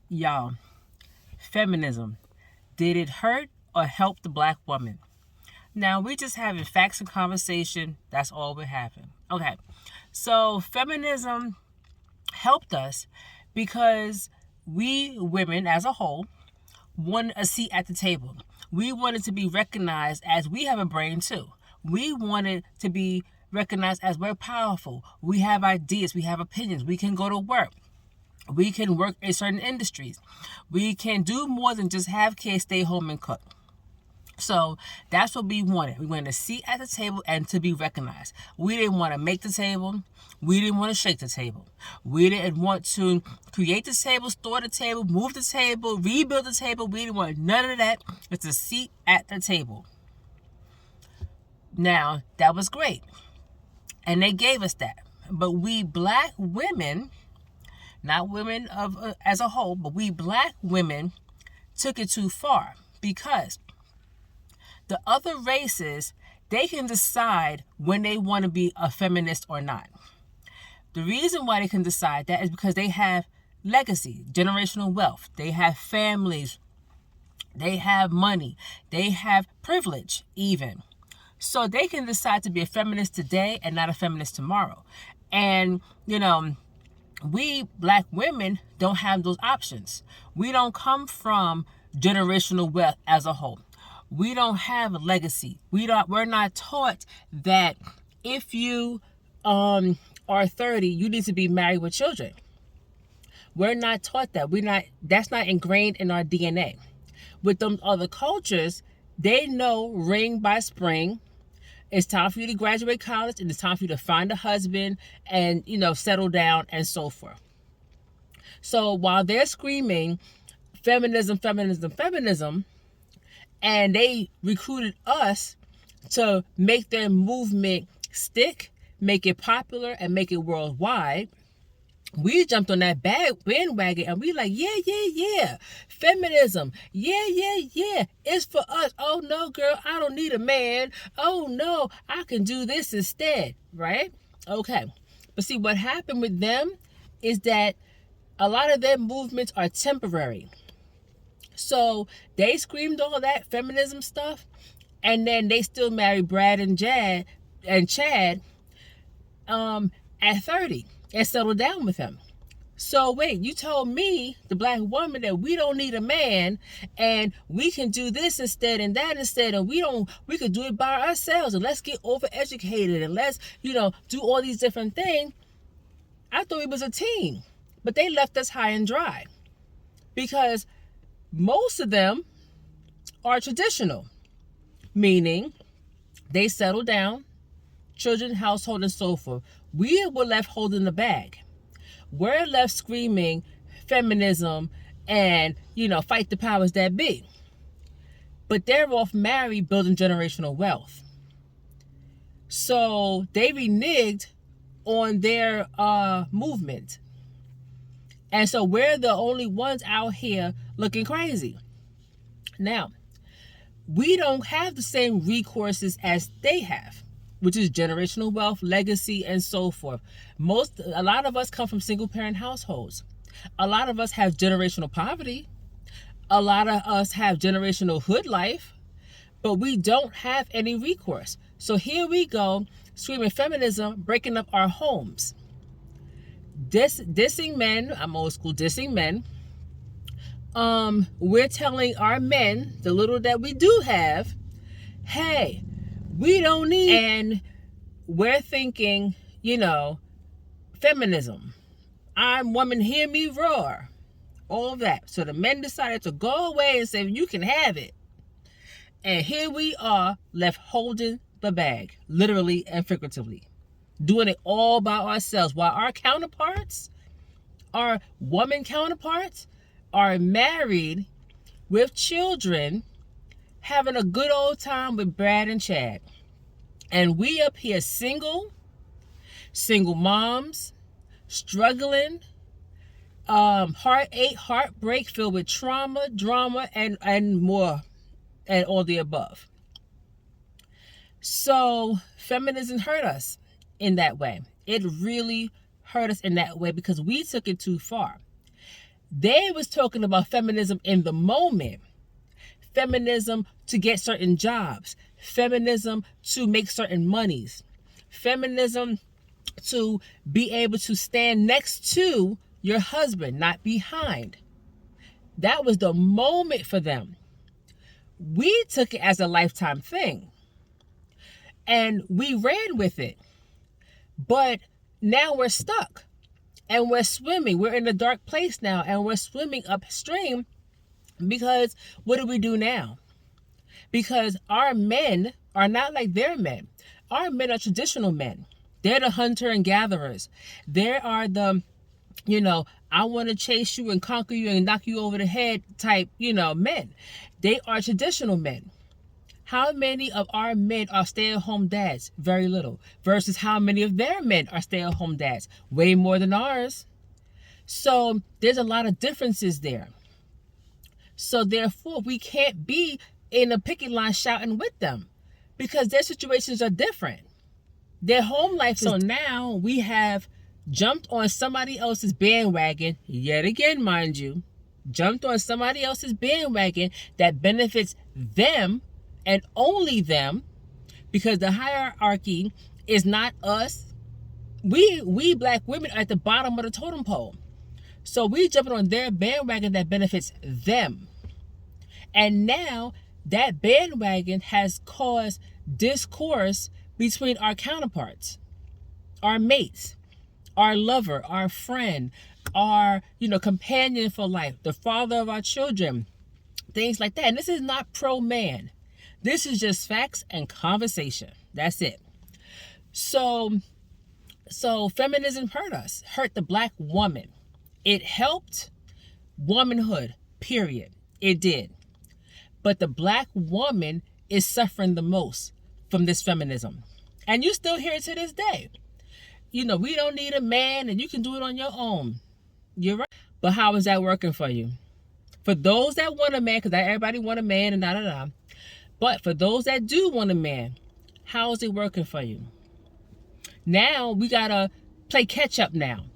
Y'all, feminism, did it hurt or help the black woman? Now, we just having facts and conversation. That's all we're having. Okay. So, feminism helped us because we women as a whole wanted a seat at the table. We wanted to be recognized as we have a brain too. We wanted to be recognized as we're powerful. We have ideas. We have opinions. We can go to work. We can work in certain industries. We can do more than just have kids, stay home, and cook. So that's what we wanted. We wanted a seat at the table and to be recognized. We didn't want to make the table. We didn't want to shake the table. We didn't want to create the table, store the table, move the table, rebuild the table. We didn't want none of that. It's a seat at the table. Now, that was great. And they gave us that. But we black women, not women as a whole, but we black women took it too far because the other races, they can decide when they want to be a feminist or not. The reason why they can decide that is because they have legacy, generational wealth. They have families. They have money. They have privilege even. So they can decide to be a feminist today and not a feminist tomorrow. And, we black women don't have those options. We don't come from generational wealth as a whole. We don't have a legacy. We're not taught that if you are 30, you need to be married with children. We're not taught that. That's not ingrained in our DNA. With them other cultures, they know ring by spring. It's time for you to graduate college and it's time for you to find a husband and, settle down and so forth. So while they're screaming feminism, feminism, feminism, and they recruited us to make their movement stick, make it popular, and make it worldwide, we jumped on that bandwagon and we like, yeah. Feminism, yeah. It's for us. Oh, no, girl, I don't need a man. Oh, no, I can do this instead, right? Okay. But see, what happened with them is that a lot of their movements are temporary. So they screamed all that feminism stuff, and then they still married Brad and Chad at 30 and settled down with him. So wait, you told me, the black woman, that we don't need a man and we can do this instead and that instead, and we could do it by ourselves, and let's get overeducated and let's, do all these different things. I thought it was a team, but they left us high and dry because most of them are traditional, meaning they settle down, children, household, and so forth. We were left holding the bag. We're left screaming feminism and, fight the powers that be. But they're off married, building generational wealth. So they reneged on their movement. And so we're the only ones out here looking crazy. Now, we don't have the same recourses as they have, which is generational wealth, legacy, and so forth. A lot of us come from single parent households. A lot of us have generational poverty. A lot of us have generational hood life, but we don't have any recourse. So here we go, screaming feminism, breaking up our homes. Dissing men, I'm old school, dissing men. We're telling our men, the little that we do have, hey, we don't need, and we're thinking, feminism. I'm woman, hear me roar. All of that. So the men decided to go away and say, you can have it. And here we are left holding the bag, literally and figuratively, doing it all by ourselves, while our counterparts, our woman counterparts, are married with children, having a good old time with Brad and Chad. And we up here single moms, struggling, heartache, heartbreak, filled with trauma, drama, and more, and all the above. So feminism hurt us in that way. It really hurt us in that way because we took it too far. They was talking about feminism in the moment. Feminism to get certain jobs. Feminism to make certain monies. Feminism to be able to stand next to your husband, not behind. That was the moment for them. We took it as a lifetime thing. And we ran with it. But now we're stuck. And we're swimming. We're in a dark place now. And we're swimming upstream. Because what do we do now? Because our men are not like their men. Our men are traditional men. They're the hunter and gatherers. They are the, I want to chase you and conquer you and knock you over the head type, men. They are traditional men. How many of our men are stay-at-home dads? Very little. Versus how many of their men are stay-at-home dads? Way more than ours. So there's a lot of differences there. So therefore, we can't be in a picket line shouting with them because their situations are different. Their home life is... So now we have jumped on somebody else's bandwagon, yet again, mind you, jumped on somebody else's bandwagon that benefits them and only them, because the hierarchy is not us. We black women are at the bottom of the totem pole. So we jumping on their bandwagon that benefits them. And now that bandwagon has caused discourse between our counterparts, our mates, our lover, our friend, our, companion for life, the father of our children, things like that. And this is not pro-man. This is just facts and conversation. That's it. So feminism hurt us, hurt the black woman. It helped womanhood, period. It did. But the black woman is suffering the most from this feminism. And you still hear it to this day. We don't need a man and you can do it on your own. You're right. But how is that working for you? For those that want a man, because everybody want a man and da-da-da. But for those that do want a man, how is it working for you? Now we got to play catch up now.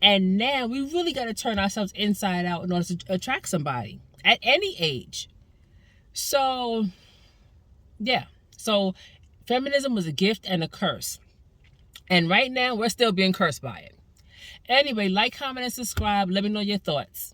And now we really got to turn ourselves inside out in order to attract somebody at any age. So, yeah. So feminism was a gift and a curse. And right now we're still being cursed by it. Anyway, like, comment, and subscribe. Let me know your thoughts.